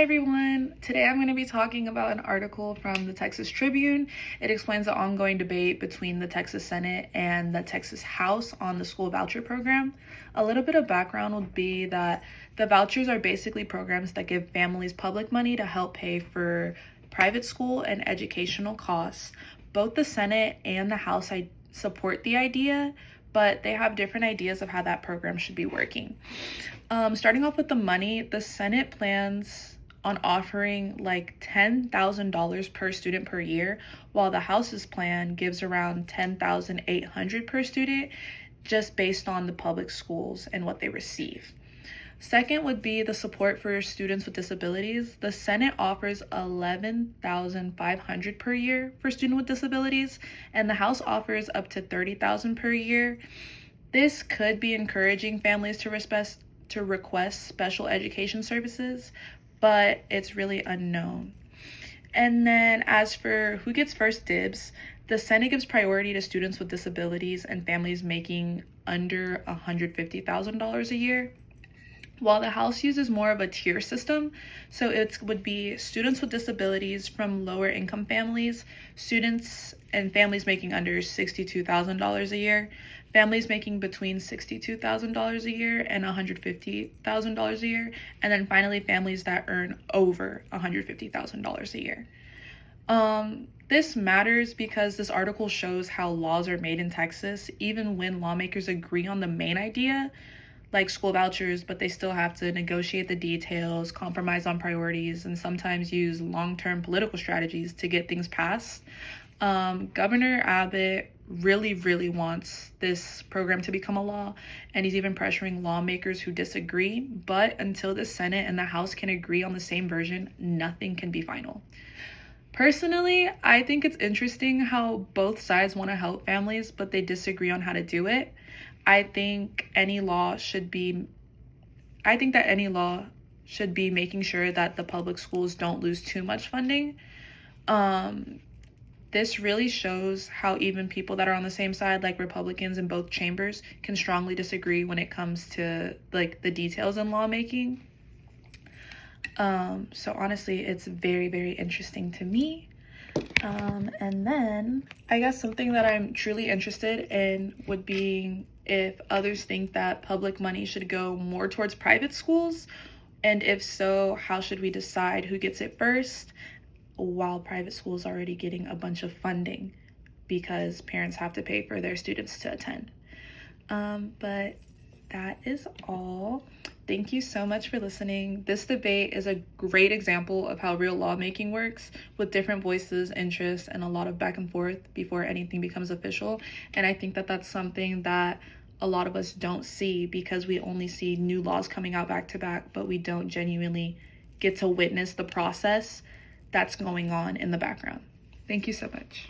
everyone. Today I'm going to be talking about an article from the Texas Tribune. It explains the ongoing debate between the Texas Senate and the Texas House on the school voucher program. A little bit of background would be that the vouchers are basically programs that give families public money to help pay for private school and educational costs. Both the Senate and the House support the idea, but they have different ideas of how that program should be working. Starting off with the money, the Senate plans on offering like $10,000 per student per year, while the House's plan gives around $10,800 per student, just based on the public schools and what they receive. Second would be the support for students with disabilities. The Senate offers $11,500 per year for students with disabilities, and the House offers up to $30,000 per year. This could be encouraging families to request special education services, but it's really unknown. And then as for who gets first dibs, the Senate gives priority to students with disabilities and families making under $150,000 a year, while the House uses more of a tier system. So it would be students with disabilities from lower income families, students and families making under $62,000 a year, families making between $62,000 a year and $150,000 a year, and then finally families that earn over $150,000 a year. This matters because this article shows how laws are made in Texas, even when lawmakers agree on the main idea, like school vouchers, but they still have to negotiate the details, compromise on priorities, and sometimes use long-term political strategies to get things passed. Governor Abbott really wants this program to become a law, and he's even pressuring lawmakers who disagree, but until the Senate and the House can agree on the same version, nothing can be final. Personally, I think it's interesting how both sides want to help families, but they disagree on how to do it. I think that any law should be making sure that the public schools don't lose too much funding. This really shows how even people that are on the same side, like Republicans in both chambers, can strongly disagree when it comes to like the details in lawmaking. So honestly, it's very interesting to me. And then I guess something that I'm truly interested in would be if others think that public money should go more towards private schools, and if so, how should we decide who gets it first, while private schools are already getting a bunch of funding because parents have to pay for their students to attend. But that is all. Thank you so much for listening. This debate is a great example of how real lawmaking works, with different voices, interests, and a lot of back and forth before anything becomes official. And I think that that's something that a lot of us don't see because we only see new laws coming out back to back, but we don't genuinely get to witness the process that's going on in the background. Thank you so much.